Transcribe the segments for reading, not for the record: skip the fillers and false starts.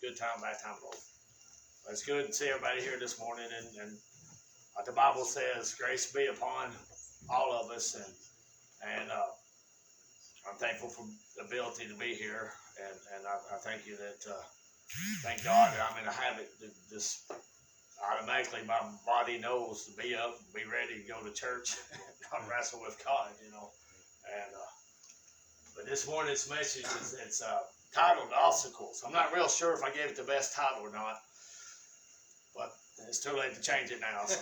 good time, bad time, Lord. It's good to see everybody here this morning, and like the Bible says, grace be upon all of us, and I'm thankful for the ability to be here, and I thank you that, thank God that I'm in a habit that just automatically my body knows to be up, be ready to go to church, and wrestle with God, you know. And but this morning's message is it's titled Obstacles. I'm not real sure if I gave it the best title or not, but it's too late to change it now. So,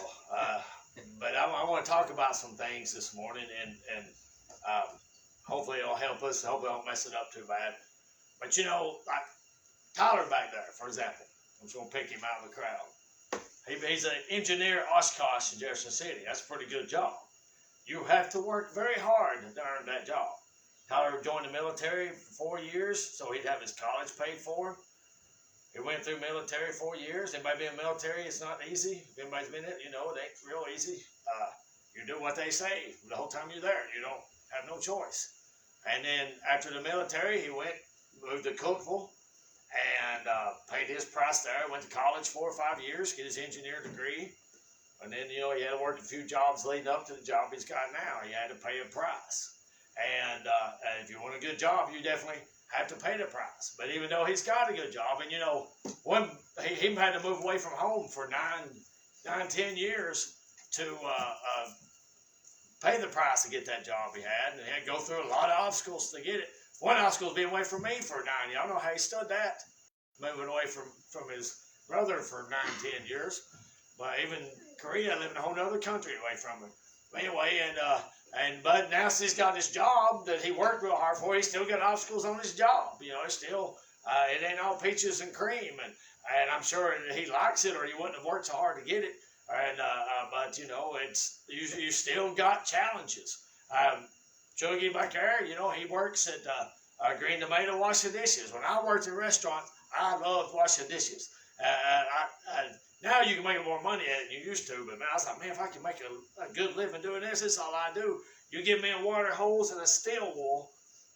but I want to talk about some things this morning, and hopefully it'll help us. Hopefully I don't mess it up too bad. But you know, like Tyler back there, for example, I'm just going to pick him out of the crowd. He's an engineer at Oshkosh in Jefferson City. That's a pretty good job. You have to work very hard to earn that job. Tyler joined the military for 4 years, so he'd have his college paid for. He went through military 4 years. Anybody been in the military, it's not easy. If anybody's been in it, you know, it ain't real easy. You do what they say the whole time you're there. You don't have no choice. And then after the military, he moved to Cookeville, and paid his price there. Went to college 4 or 5 years, get his engineer degree. And then, you know, he had to work a few jobs leading up to the job he's got now. He had to pay a price. And if you want a good job, you definitely have to pay the price. But even though he's got a good job, and you know, he had to move away from home for 10 years to pay the price to get that job he had. And he had to go through a lot of obstacles to get it. One obstacle is being away from me for 9 years. I don't know how he stood that, moving away from his brother for 9-10 years. But even Korea, living in a whole other country away from him. But anyway, but now since he's got this job that he worked real hard for, he's still got obstacles on his job. You know, it's still, it ain't all peaches and cream. And I'm sure he likes it, or he wouldn't have worked so hard to get it. And but, you know, you still got challenges. Chuggy back there, you know, he works at Green Tomato washing dishes. When I worked in a restaurant, I loved washing dishes. Now you can make more money than you used to, but man, I was like, man, if I can make a good living doing this is all I do. You give me a water hose and a steel wool,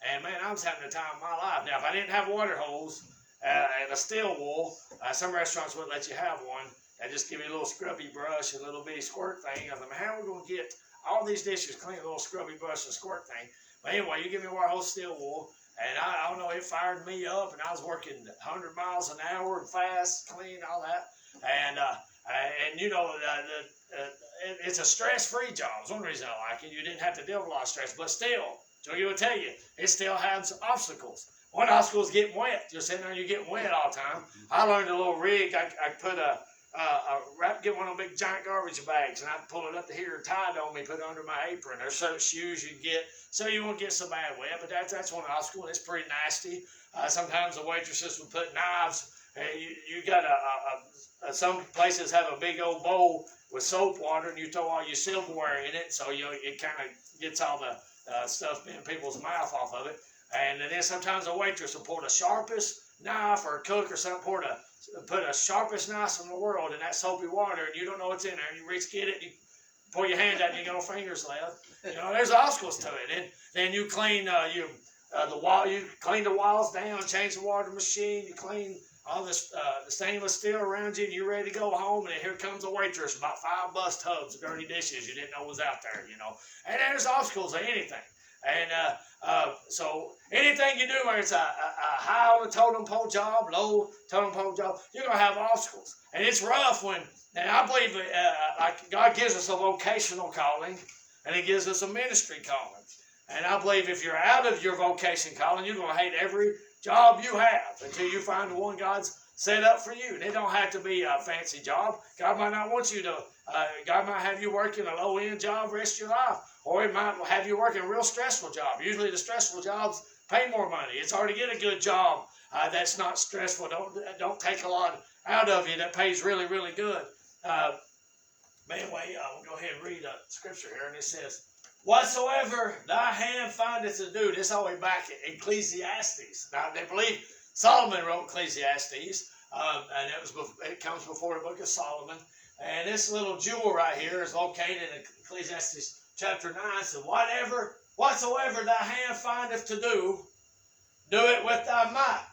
and man, I was having the time of my life. Now, if I didn't have a water hose and a steel wool, some restaurants wouldn't let you have one. They just give you a little scrubby brush and a little bitty squirt thing. I thought, man, how are we going to get all these dishes clean, a little scrubby brush and squirt thing? But anyway, you give me a water hose, steel wool, and I don't know, it fired me up, and I was working 100 miles an hour and fast, clean, all that. And you know, it's a stress-free job. It's one reason I like it. You didn't have to deal with a lot of stress, but still, Joey will tell you, it still has obstacles. One obstacle is getting wet. You're sitting there and you're getting wet all the time. I learned a little rig. I put get one of them big giant garbage bags, and I pull it up to here, tie it on me, put it under my apron. There's certain shoes you get, so you won't get so bad wet. But that's one obstacle. It's pretty nasty. Sometimes the waitresses will put knives. You got some places have a big old bowl with soap water, and you throw all your silverware in it, so it kind of gets all the stuff in people's mouth off of it. And then sometimes a waitress will pour the sharpest knife, or a cook or something, put the sharpest knife in the world in that soapy water, and you don't know what's in there. You reach, get it, you pull your hand out, and you got no fingers left. You know, there's obstacles to it. And then you clean you clean the walls down, change the water machine, you clean all this the stainless steel around you, and you're ready to go home, and here comes a waitress, about 5 bus tubs of dirty dishes you didn't know was out there, you know. And there's obstacles to anything. And so anything you do, whether it's a high on the totem pole job, low totem pole job, you're going to have obstacles. And it's rough and I believe like God gives us a vocational calling, and He gives us a ministry calling. And I believe if you're out of your vocation calling, you're going to hate every job you have until you find the one God's set up for you. And it don't have to be a fancy job. God might not want you to, God might have you working a low-end job the rest of your life. Or He might have you working a real stressful job. Usually the stressful jobs pay more money. It's hard to get a good job that's not stressful. Don't take a lot out of you that pays really, really good. But anyway, we'll go ahead and read a scripture here. And it says, whatsoever thy hand findeth to do. This all the way back in Ecclesiastes. Now, they believe Solomon wrote Ecclesiastes, and it comes before the book of Solomon. And this little jewel right here is located in Ecclesiastes chapter 9. So whatsoever thy hand findeth to do, do it with thy might.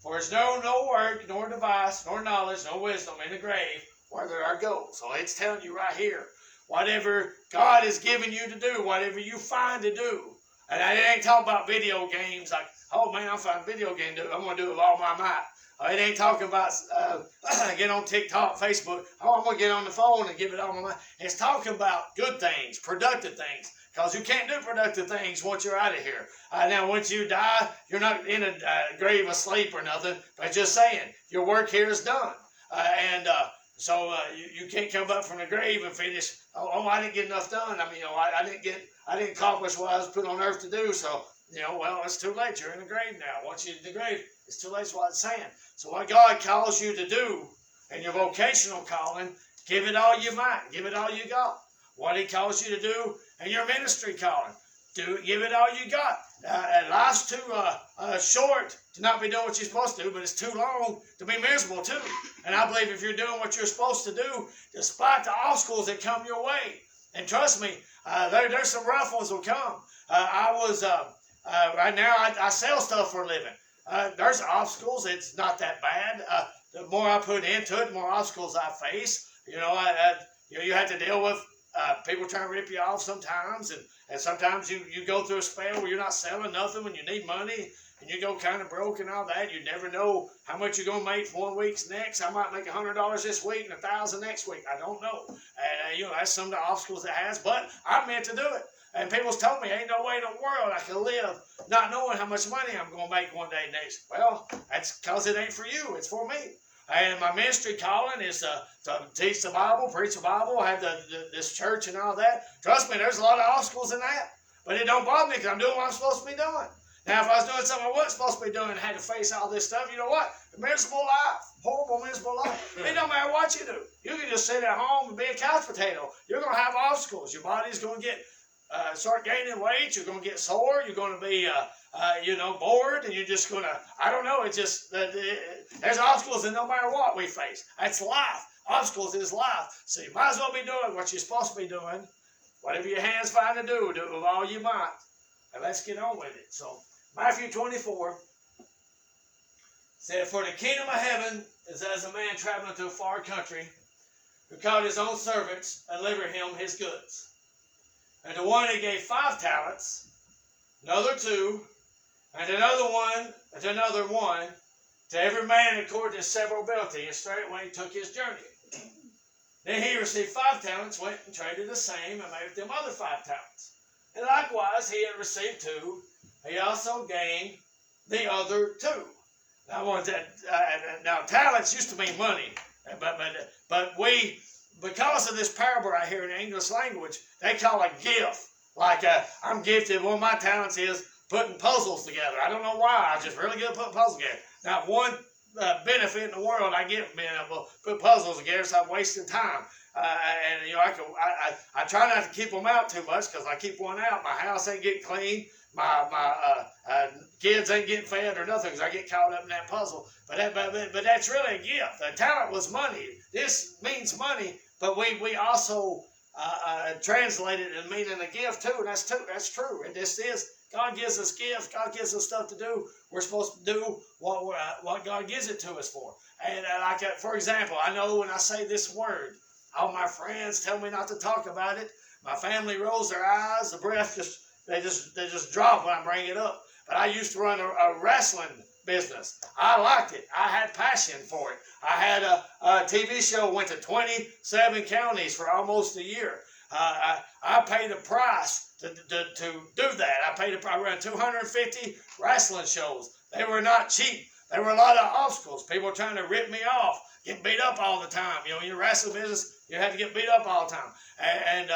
For there's no work, nor device, nor knowledge, nor wisdom in the grave where there are goals. So it's telling you right here, whatever God has given you to do, whatever you find to do. And I ain't talking about video games like, oh man, I'm finding video game to do. I'm going to do it with all my might. It ain't talking about get on TikTok, Facebook. Oh, I'm going to get on the phone and give it all my mind. It's talking about good things, productive things. Because you can't do productive things once you're out of here. Now, once you die, you're not in a grave asleep or nothing. But just saying, your work here is done. So you can't come up from the grave and finish. Oh, I didn't get enough done. I mean, I didn't accomplish what I was put on earth to do. So, well, it's too late. You're in the grave now. Once you're in the grave, it's too late. That's what it's saying. So what God calls you to do in your vocational calling, give it all you might. Give it all you got. What He calls you to do in your ministry calling, give it all you got. Life's too short to not be doing what you're supposed to do, but it's too long to be miserable too. And I believe if you're doing what you're supposed to do, despite the obstacles that come your way, and trust me, there's some rough ones will come. Right now I sell stuff for a living. There's obstacles. It's not that bad. The more I put into it, the more obstacles I face. You have to deal with people trying to rip you off sometimes, and sometimes you go through a spell where you're not selling nothing when you need money, and you go kind of broke and all that. You never know how much you're going to make for 1 week's next. I might make $100 this week and $1,000 next week. I don't know. And that's some of the obstacles it has, but I'm meant to do it. And people's told me, ain't no way in the world I can live not knowing how much money I'm going to make one day next. Well, that's because it ain't for you. It's for me. And my ministry calling is to teach the Bible, preach the Bible, have this church and all that. Trust me, there's a lot of obstacles in that. But it don't bother me because I'm doing what I'm supposed to be doing. Now, if I was doing something I wasn't supposed to be doing and had to face all this stuff, you know what? A miserable life. Horrible, miserable life. It don't matter what you do. You can just sit at home and be a couch potato. You're going to have obstacles. Your body's going to get start gaining weight. You're going to get sore. You're going to be bored, and you're just going to, I don't know, it's just, there's obstacles and no matter what we face. That's life. Obstacles is life. So you might as well be doing what you're supposed to be doing. Whatever your hands find to do it with all you might. And let's get on with it. So, Matthew 24 said, "For the kingdom of heaven is as a man traveling to a far country, who called his own servants and delivered him his goods. And to one he gave 5 talents, another 2, and another one, to every man according to his several ability, and straightway he took his journey. Then he received 5 talents, went and traded the same, and made with them other 5 talents. And likewise he had received 2, he also gained the other 2. Now talents used to mean money, but we, because of this parable right here in the English language, they call it gift. Like I'm gifted. One of my talents is putting puzzles together. I don't know why. I'm just really good at putting puzzles together. Not one benefit in the world I get from being able to put puzzles together, so I'm wasting time. I try not to keep them out too much because I keep one out. My house ain't getting clean. My kids ain't getting fed or nothing because I get caught up in that puzzle. But that's really a gift. The talent was money. This means money, but we also translate it and meaning a gift too, and that's true. And this is, God gives us gifts. God gives us stuff to do. We're supposed to do what God gives it to us for. And for example, I know when I say this word, all my friends tell me not to talk about it. My family rolls their eyes. The breath they just drop when I bring it up. But I used to run a wrestling business. I liked it. I had passion for it. I had a TV show, went to 27 counties for almost a year. I paid a price to do that. I ran 250 wrestling shows. They were not cheap. There were a lot of obstacles. People were trying to rip me off, get beat up all the time. In the wrestling business, you had to get beat up all the time. And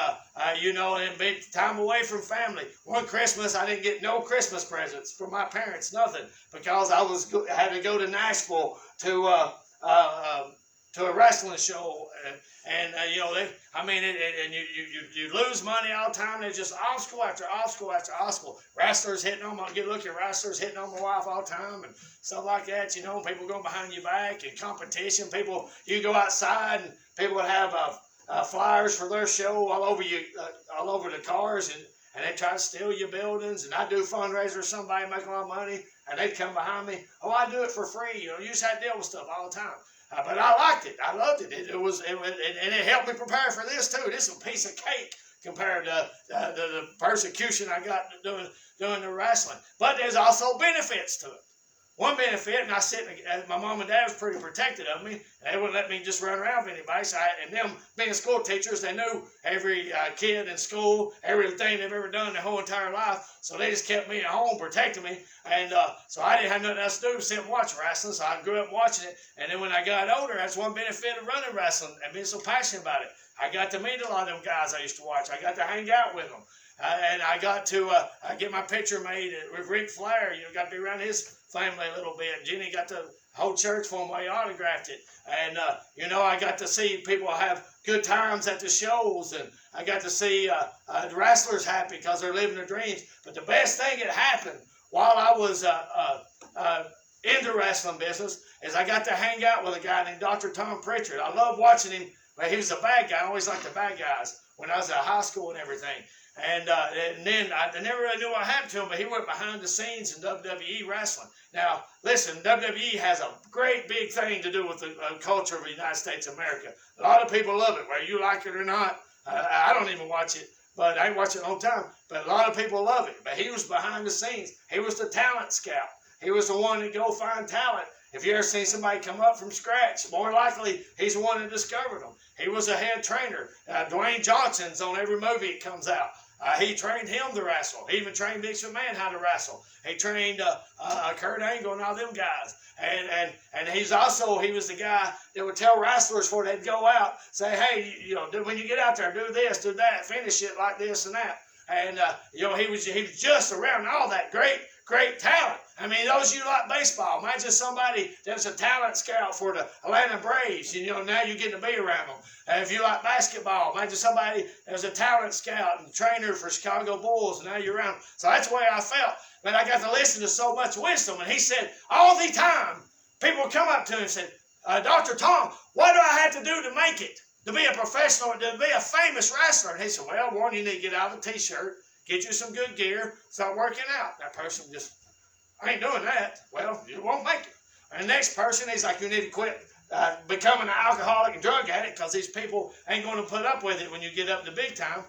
be time away from family. One Christmas, I didn't get no Christmas presents from my parents, nothing, because I had to go to Nashville to a wrestling show, you lose money all the time. There's just obstacle after obstacle after obstacle. Wrestlers hitting on wrestlers hitting on my wife all the time and stuff like that. People going behind your back and competition. You go outside and people would have flyers for their show all over the cars, and they try to steal your buildings. And I do fundraisers, somebody make a lot of money. And they'd come behind me, oh, I do it for free. You just had to deal with stuff all the time. But I liked it. I loved it. And it helped me prepare for this too. This is a piece of cake compared to the persecution I got doing the wrestling. But there's also benefits to it. One benefit, and my mom and dad was pretty protective of me. They wouldn't let me just run around with anybody. So and them being school teachers, they knew every kid in school, everything they've ever done their whole entire life. So they just kept me at home, protecting me. And so I didn't have nothing else to do except watch wrestling. So I grew up watching it. And then when I got older, that's one benefit of running wrestling and being so passionate about it. I got to meet a lot of them guys I used to watch. I got to hang out with them. And I got to get my picture made with Ric Flair. Got to be around his family a little bit. Jenny got the whole church for him while he autographed it. And, I got to see people have good times at the shows. And I got to see the wrestlers happy because they're living their dreams. But the best thing that happened while I was in the wrestling business is I got to hang out with a guy named Dr. Tom Pritchard. I love watching him. But he was a bad guy. I always liked the bad guys when I was at high school and everything. And then I never really knew what happened to him, but he went behind the scenes in WWE wrestling. Now, listen, WWE has a great big thing to do with the culture of the United States of America. A lot of people love it, whether you like it or not. I don't even watch it, but I ain't watched it a long time. But a lot of people love it. But he was behind the scenes. He was the talent scout. He was the one that go find talent. If you ever seen somebody come up from scratch, more likely he's the one that discovered them. He was a head trainer. Dwayne Johnson's on every movie that comes out. He trained him to wrestle. He even trained Vince McMahon how to wrestle. He trained Kurt Angle and all them guys. And he was the guy that would tell wrestlers before they'd go out, say, hey, when you get out there, do this, do that, finish it like this and that. And he was just around all that great talent. I mean, those of you like baseball, imagine somebody that's a talent scout for the Atlanta Braves. Now you're getting to be around them. And if you like basketball, imagine somebody that's a talent scout and trainer for Chicago Bulls, and now you're around them. So that's the way I felt. But I got to listen to so much wisdom. And he said, all the time, people would come up to him and say, Dr. Tom, what do I have to do to make it? To be a professional, to be a famous wrestler? And he said, well, one, you need to get out of the T-shirt, get you some good gear, start working out. That person just, I ain't doing that. Well, you won't make it. And the next person, he's like, you need to quit becoming an alcoholic and drug addict because these people ain't going to put up with it when you get up to big time.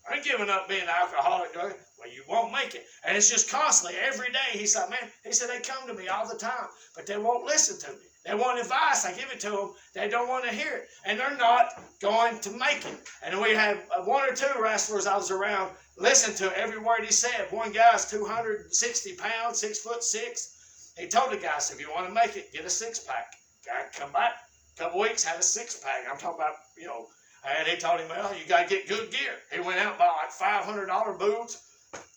I ain't giving up being an alcoholic drug addict. Well, you won't make it. And it's just constantly, every day. He's like, man, he said they come to me all the time, but they won't listen to me. They want advice. I give it to them. They don't want to hear it. And they're not going to make it. And we had one or two wrestlers I was around listen to every word he said. One guy's 260 pounds, 6'6". He told the guy, said, if you want to make it, get a six-pack. Guy come back, a couple weeks, had a six-pack. I'm talking about, and he told him, well, you got to get good gear. He went out and bought like $500 boots,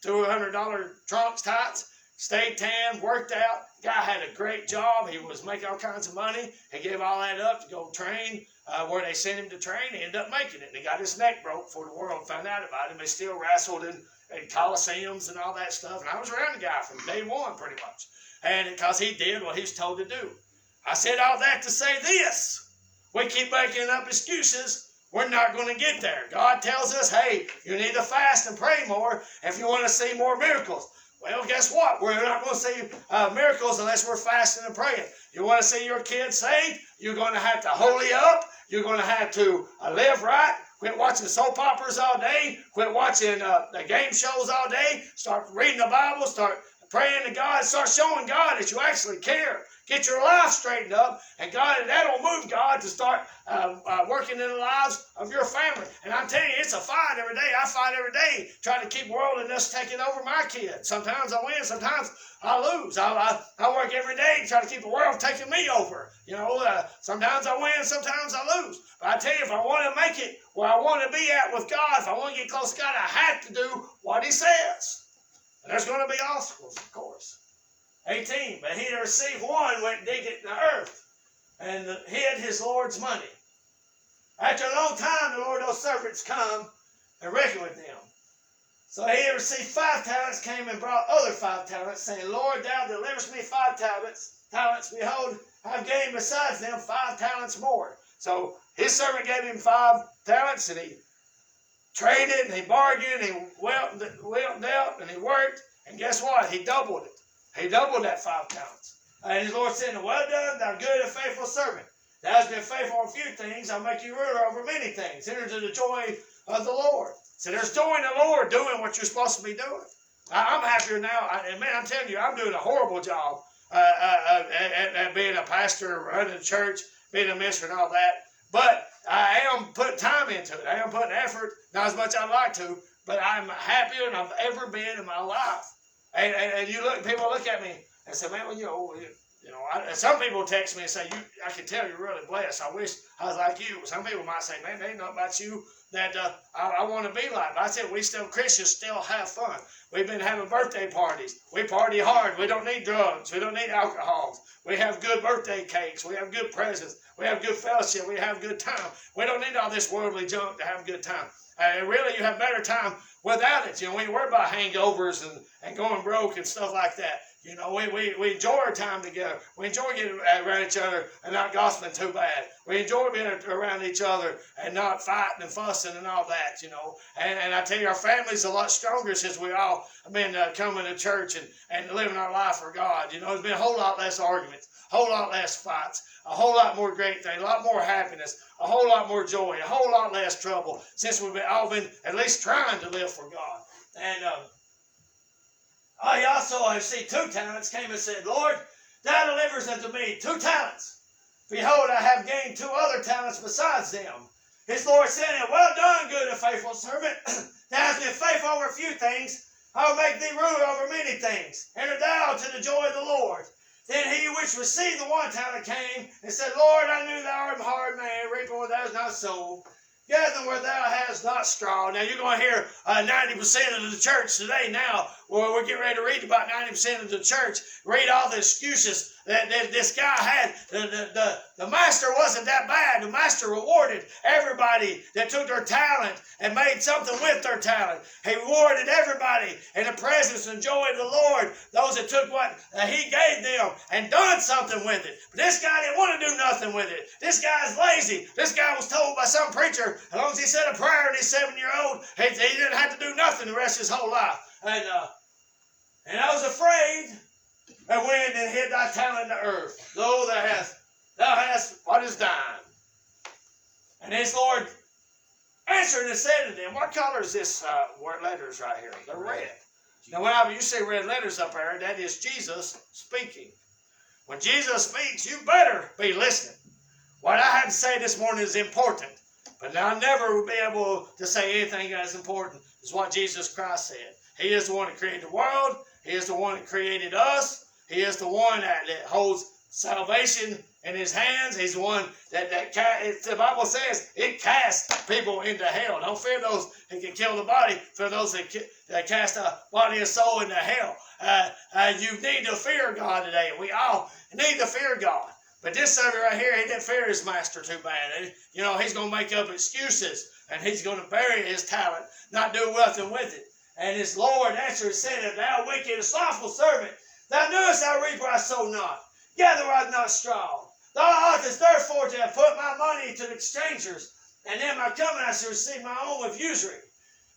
$200 trunks, tights, stayed tan, worked out. Guy had a great job. He was making all kinds of money. He gave all that up to go train where they sent him to train. He ended up making it. And he got his neck broke before the world found out about him. They still wrestled in coliseums and all that stuff. And I was around the guy from day one pretty much. And because he did what he was told to do. I said all that to say this. We keep making up excuses. We're not going to get there. God tells us, hey, you need to fast and pray more if you want to see more miracles. Well, guess what? We're not going to see miracles unless we're fasting and praying. You want to see your kids saved? You're going to have to holy up. You're going to have to live right. Quit watching soap operas all day. Quit watching the game shows all day. Start reading the Bible. Start praying to God. Start showing God that you actually care. Get your life straightened up, and that'll move God to start working in the lives of your family. And I'm telling you, it's a fight every day. I fight every day trying to keep worldliness taking over my kids. Sometimes I win, sometimes I lose. I work every day trying to keep the world taking me over. Sometimes I win, sometimes I lose. But I tell you, if I want to make it where I want to be at with God, if I want to get close to God, I have to do what He says. And there's going to be obstacles, of course. 18, but he that received one went dig it in the earth and hid his Lord's money. After a long time, the Lord, those servants come and reckon with them. So he that received 5 talents came and brought other 5 talents, saying, Lord, thou deliverest me 5 talents. Behold, I have gained besides them 5 talents more. So his servant gave him 5 talents, and he traded, and he bargained, and he dealt, and he worked, and guess what? He doubled it. He doubled that 5 talents. And his Lord said, well done, thou good and faithful servant. Thou hast been faithful on a few things, I'll make you ruler over many things. Enter into the joy of the Lord. So there's joy in the Lord doing what you're supposed to be doing. I'm happier now. And man, I'm telling you, I'm doing a horrible job at being a pastor, running a church, being a minister and all that. But I am putting time into it. I am putting effort, not as much as I'd like to, but I'm happier than I've ever been in my life. And you look, people look at me and say, man, well, some people text me and say, I can tell you're really blessed. I wish I was like you. Some people might say, man, they ain't know about you that I want to be like. But I said, Christians still have fun. We've been having birthday parties. We party hard. We don't need drugs. We don't need alcohol. We have good birthday cakes. We have good presents. We have good fellowship. We have good time. We don't need all this worldly junk to have a good time. And really, you have better time without it. We ain't worried about hangovers and going broke and stuff like that. We enjoy our time together. We enjoy getting around each other and not gossiping too bad. We enjoy being around each other and not fighting and fussing and all that, And I tell you, our family's a lot stronger since we all have been coming to church and living our life for God. There's been a whole lot less arguments, a whole lot less fights, a whole lot more great things, a lot more happiness, a whole lot more joy, a whole lot less trouble since we've all been at least trying to live for God. And I also have seen 2 talents came and said, Lord, thou delivers unto me 2 talents. Behold, I have gained 2 other talents besides them. His Lord said, well done, good and faithful servant. Thou hast been faithful over a few things. I will make thee ruler over many things. Enter thou to the joy of the Lord. Then he which received the 1 talent came and said, Lord, I knew thou art a hard man, reaping where thou hast not sown, gathering where thou hast not straw. Now you're going to hear 90% of the church today now, where we're getting ready to read about 90% of the church, read all the excuses that this guy had. The master wasn't that bad. The master rewarded everybody that took their talent and made something with their talent. He rewarded everybody in the presence and joy of the Lord, those that took what he gave them and done something with it. But this guy didn't want to do nothing with it. This guy's lazy. This guy was told by some preacher, as long as he said a prayer and he's 7-year-old, he didn't have to do nothing the rest of his whole life. And I was afraid, and went and hid thy talent in the earth. Lo, thou hast what is thine. And his Lord answered and said to them, what color is this letters right here? They're red. Now, whenever you see red letters up there, that is Jesus speaking. When Jesus speaks, you better be listening. What I have to say this morning is important, but I'll never be able to say anything that's important is what Jesus Christ said. He is the one that created the world. He is the one that created us. He is the one that holds salvation in his hands. He's the one that the Bible says it casts people into hell. Don't fear those that can kill the body. Fear those that cast a body and soul into hell. You need to fear God today. We all need to fear God. But this servant right here, he didn't fear his master too bad. He's going to make up excuses, and he's going to bury his talent, not do nothing with it. And his Lord answered and said, thou wicked and slothful servant, thou knewest I reap where I sow not, gather where I have not straw. Thou oughtest therefore to have put my money to the exchangers, and then my coming I shall receive my own with usury.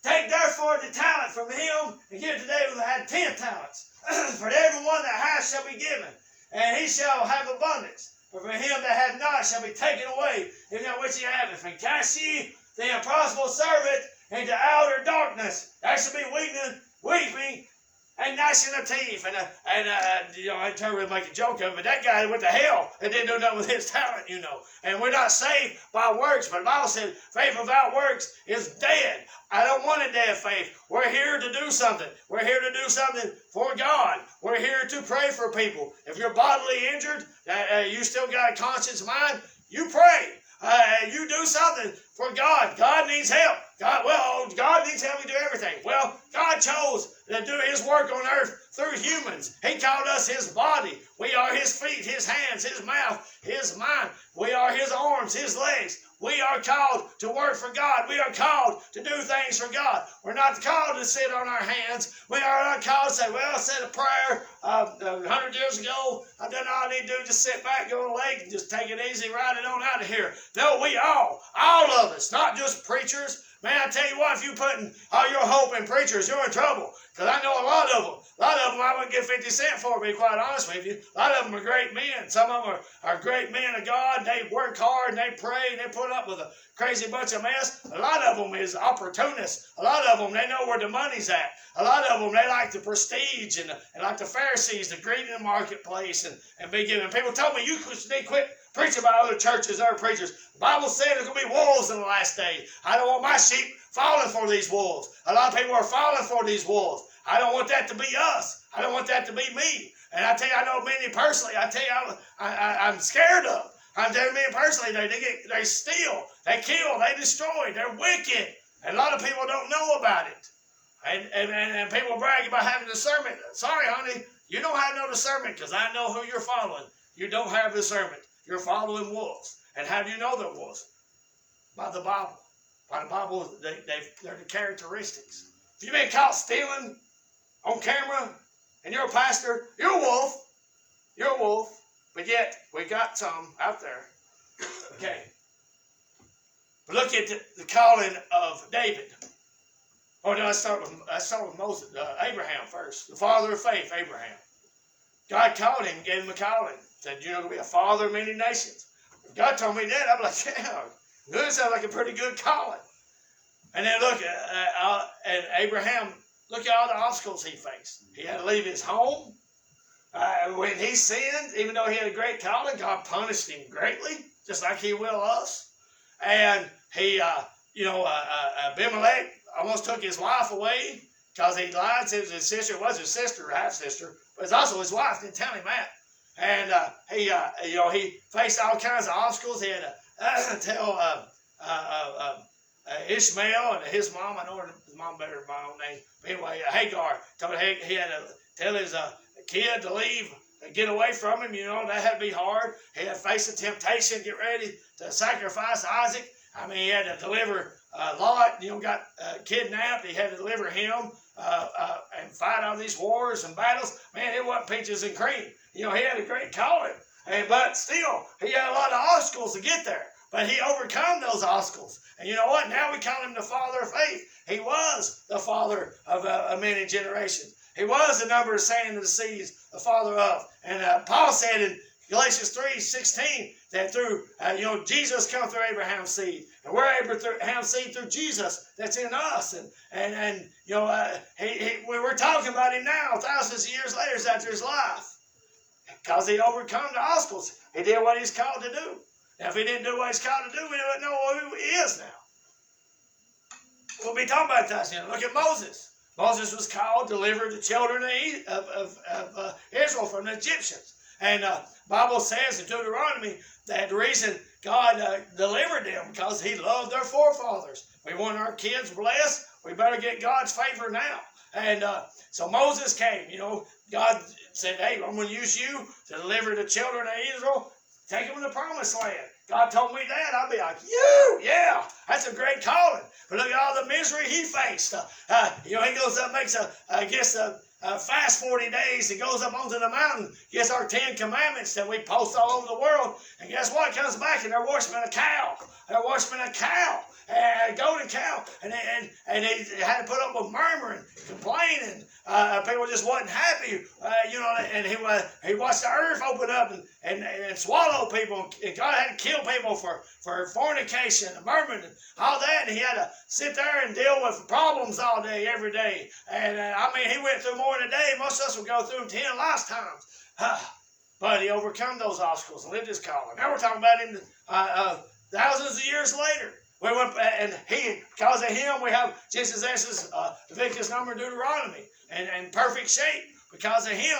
Take therefore the talent from him, and give it to David that had 10 talents. For to every one that hath shall be given, and he shall have abundance. But from him that hath not shall be taken away, even that which he haveth. And cast ye the unprofitable servant into outer darkness. There shall be weeping and gnashing of teeth. I try to make a joke of it, but that guy went to hell and didn't do nothing with his talent, And we're not saved by works, but the Bible says faith without works is dead. I don't want a dead faith. We're here to do something. We're here to do something for God. We're here to pray for people. If you're bodily injured, you still got a conscience mind, you pray. You do something for God. God needs help. God needs help to do everything. Well, God chose to do his work on earth through humans. He called us his body. We are his feet, his hands, his mouth, his mind. We are his arms, his legs. We are called to work for God. We are called to do things for God. We're not called to sit on our hands. We are not called to say, I said a prayer 100 years ago. I've done all I need to do, just sit back, go on the lake, and just take it easy, ride it on out of here. No, we all of us, not just preachers, Man, I tell you what, if you putting all your hope in preachers, you're in trouble. Because I know a lot of them. A lot of them I wouldn't give 50 cents for, to be quite honest with you. A lot of them are great men. Some of them are great men of God. They work hard, and they pray, and they put up with a crazy bunch of mess. A lot of them is opportunists. A lot of them, they know where the money's at. A lot of them, they like the prestige and like the Pharisees, the greed in the marketplace and be giving. People told me, they quit preaching about other churches, other preachers. The Bible said there's going to be wolves in the last day. I don't want my sheep falling for these wolves. A lot of people are falling for these wolves. I don't want that to be us. I don't want that to be me. And I tell you, I know many personally. I tell you, I'm scared of. I'm telling many personally, they steal, they kill, they destroy, they're wicked. And a lot of people don't know about it. And people brag about having discernment. Sorry, honey, you don't have no discernment because I know who you're following. You don't have discernment. You're following wolves. And how do you know they're wolves? By the Bible. By the Bible, they're the characteristics. If you've been caught stealing on camera and you're a pastor, you're a wolf. You're a wolf. But yet, we got some out there. Okay. But look at the calling of David. Oh, no, let's start with Moses, Abraham first. The father of faith, Abraham. God called him, gave him a calling. Said, you're going to be a father of many nations. If God told me that, I'd be like, yeah, that sounds like a pretty good calling. And then look at Abraham, look at all the obstacles he faced. He had to leave his home. When he sinned, even though he had a great calling, God punished him greatly, just like he will us. And he, Abimelech almost took his wife away because he lied to his sister. It was his sister, half-sister, but it's also his wife. Didn't tell him that. And he faced all kinds of obstacles. He had to tell Ishmael and his mom. I know his mom better than my own name. But anyway, Hagar told him he had to tell his kid to leave, get away from him. That had to be hard. He had to face the temptation, get ready to sacrifice Isaac. I mean, he had to deliver Lot. Got kidnapped. He had to deliver him and fight all these wars and battles. Man, it wasn't peaches and cream. He had a great calling. But still, he had a lot of obstacles to get there. But he overcome those obstacles. And you know what? Now we call him the father of faith. He was the father of many generations. He was the number of sand of the seas, the father of. And Paul said in Galatians 3:16 that through, Jesus come through Abraham's seed. And we're Abraham's seed through Jesus that's in us. We're talking about him now, thousands of years later after his life. Because he overcome the obstacles. He did what he's called to do. Now, if he didn't do what he's called to do, we wouldn't know who he is now. We'll be talking about that. Look at Moses. Moses was called to deliver the children of Israel from the Egyptians. And Bible says in Deuteronomy that the reason God delivered them because he loved their forefathers. We want our kids blessed. We better get God's favor now. And so Moses came. God said, hey, I'm going to use you to deliver the children of Israel. Take them to the promised land. God told me that. I'd be like, yeah, that's a great calling. But look at all the misery he faced. He goes up, makes a fast 40 days. He goes up onto the mountain, gets our 10 commandments that we post all over the world. And guess what? Comes back and they're worshiping a cow. They're worshiping a cow, a golden cow. And they had to put up with murmuring, complaining. People just wasn't happy. And he watched the earth open up and swallow people. And God had to kill people for fornication and murmuring and all that. And he had to sit there and deal with problems all day, every day. And he went through more in a day. Most of us would go through them 10 lifetimes. But he overcome those obstacles and lived his calling. Now we're talking about him thousands of years later. Because of him, we have Jesus' Leviticus, Number, and Deuteronomy, and perfect shape because of him,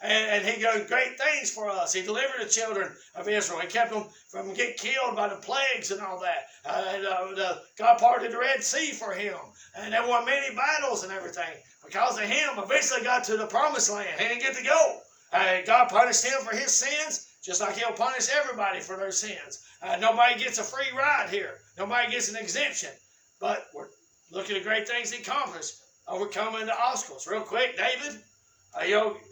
And he did great things for us. He delivered the children of Israel. He kept them from getting killed by the plagues and all that. God parted the Red Sea for him. And there were many battles and everything. Because of him, eventually got to the promised land. He didn't get to go. God punished him for his sins, just like he'll punish everybody for their sins. Nobody gets a free ride here. Nobody gets an exemption. But we're looking at the great things he accomplished, overcoming the obstacles. Real quick, David,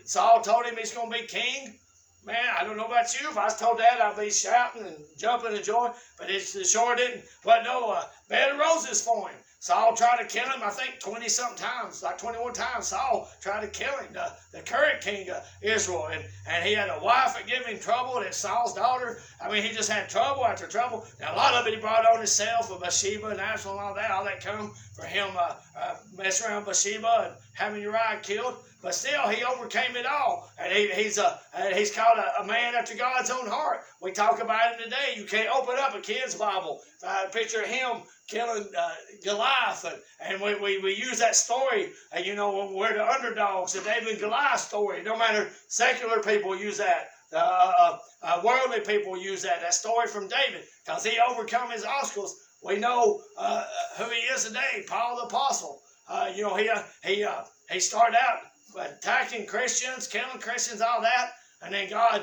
Saul told him he's going to be king. Man, I don't know about you. If I was told that, I'd be shouting and jumping and joy. But it sure didn't. But no, bed of roses for him. Saul tried to kill him, I think, 20-something times, like 21 times. Saul tried to kill him, the current king of Israel. And he had a wife that gave him trouble, that's Saul's daughter. I mean, he just had trouble after trouble. Now, a lot of it he brought on himself with Bathsheba and Absalom and all that come for him messing around with Bathsheba and having Uriah killed. But still, he overcame it all. And he's called a man after God's own heart. We talk about him today. You can't open up a kid's Bible. Picture him killing Goliath. And we use that story, and you know, we're the underdogs, the David and Goliath story. No matter, secular people use that. Worldly people use that story from David, because he overcome his obstacles. We know who he is today, Paul the Apostle. You know, he started out attacking Christians, killing Christians, all that. And then God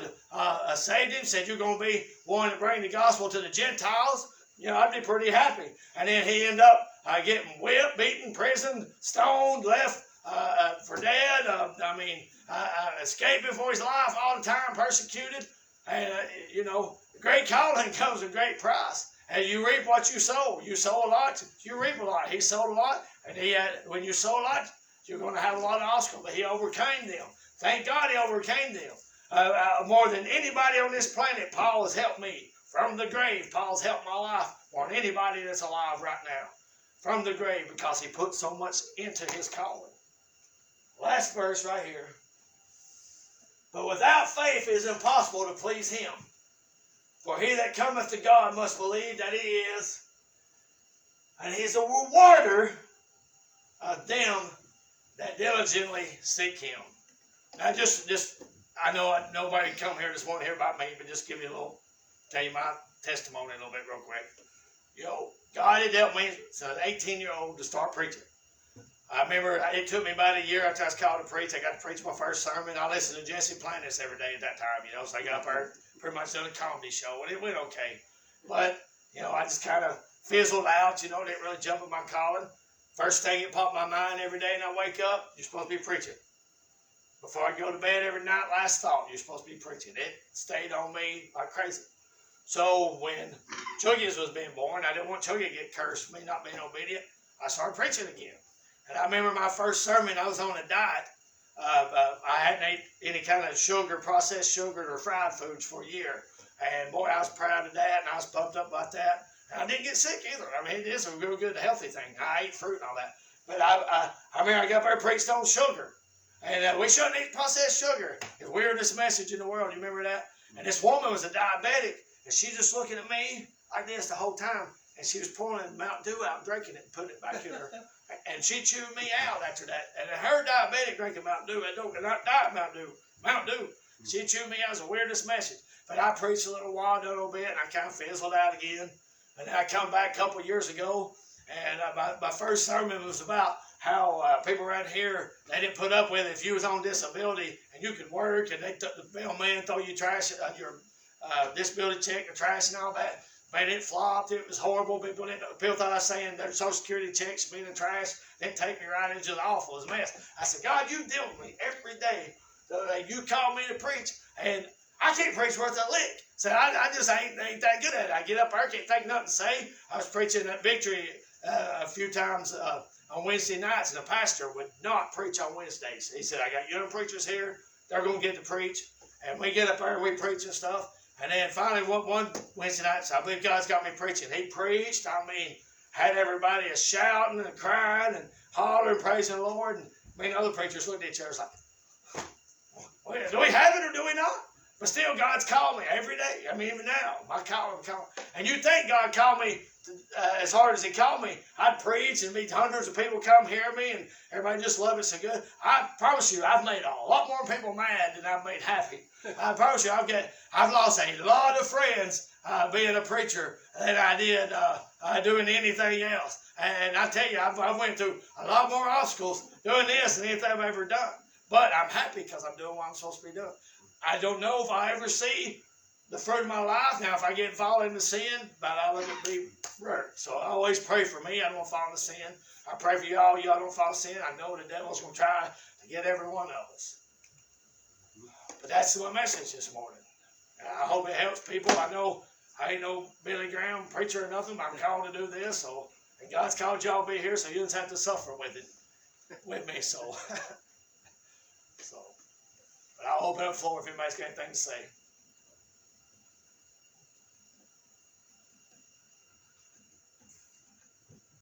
saved him, said, you're going to be one to bring the gospel to the Gentiles. You know, I'd be pretty happy. And then he ended up getting whipped, beaten, imprisoned, stoned, left for dead. Escaping for his life all the time, persecuted. And, you know, great calling comes with great price. And you reap what you sow. You sow a lot, you reap a lot. He sowed a lot, and when you sow a lot, you're going to have a lot of obstacles. But he overcame them. Thank God he overcame them. More than anybody on this planet, Paul has helped me. From the grave, Paul's helped my life more than anybody that's alive right now. From the grave, because he put so much into his calling. Last verse right here. But without faith it is impossible to please him. For he that cometh to God must believe that he is, and he is a rewarder of them that diligently seek him. Now just I know nobody come here this morning to hear about me, but just give you tell you my testimony a little bit real quick. You know, God had helped me as an 18-year-old to start preaching. I remember it took me about a year after I was called to preach. I got to preach my first sermon. I listened to Jesse Plantis every day at that time, you know, so I got up there pretty much done a comedy show, and it went okay. But, you know, I just kind of fizzled out, you know, didn't really jump at my calling. First thing that popped in my mind every day and I wake up, you're supposed to be preaching. Before I go to bed every night, last thought, you're supposed to be preaching. It stayed on me like crazy. So when Chuggies was being born, I didn't want Chuggy to get cursed for me not being obedient. I started preaching again. And I remember my first sermon, I was on a diet. I hadn't ate any kind of sugar, processed sugar, or fried foods for a year. And boy, I was proud of that, and I was pumped up about that. And I didn't get sick either. I mean, it is a real good, healthy thing. I ate fruit and all that. But I remember I got up there and preached on sugar. And we shouldn't eat processed sugar. The weirdest message in the world. You remember that? And this woman was a diabetic, and she just looking at me like this the whole time. And she was pouring Mountain Dew out and drinking it and putting it back in her. And she chewed me out after that. And her diabetic drinking Mountain Dew, not Diet Mountain Dew. She chewed me out. It was the weirdest message. But I preached a little while, done a little bit, and I kind of fizzled out again. And then I come back a couple of years ago, and my first sermon was about how people around here, they didn't put up with it if you was on disability and you could work, and the mailman throw you trash, your disability check, the trash and all that. Man, it flopped. It was horrible. People thought I was saying their Social Security checks being in the trash. They'd take me right into the awful. It was a mess. I said, God, you deal with me every day. You call me to preach, and I can't preach worth a lick. So I just ain't that good at it. I get up there, can't think nothing to say. I was preaching at Victory a few times on Wednesday nights, and the pastor would not preach on Wednesdays. He said, I got young preachers here. They're going to get to preach. And we get up there and we preach and stuff. And then finally, one Wednesday night, so I believe God's got me preaching. He preached. I mean, had everybody shouting and crying and hollering, praising the Lord. And other preachers looked at each other like, do we have it or do we not? But still, God's called me every day. I mean, even now, my calling. And you think God called me as hard as he called me. I'd preach and meet hundreds of people come hear me, and everybody just love it so good. I promise you, I've made a lot more people mad than I've made happy. I promise you, I've lost a lot of friends being a preacher than I did doing anything else. And I tell you, I went through a lot more obstacles doing this than anything I've ever done. But I'm happy because I'm doing what I'm supposed to be doing. I don't know if I ever see the fruit of my life. Now, if I get fall into sin, but I'll let it be right. So I always pray for me. I don't fall into sin. I pray for y'all. Y'all don't fall into sin. I know the devil's going to try to get every one of us. But that's my message this morning. I hope it helps people. I know I ain't no Billy Graham preacher or nothing, but I'm called to do this. So, and God's called y'all to be here, so you just have to suffer with it, with me. So, but I'll open up the floor if anybody's got anything to say.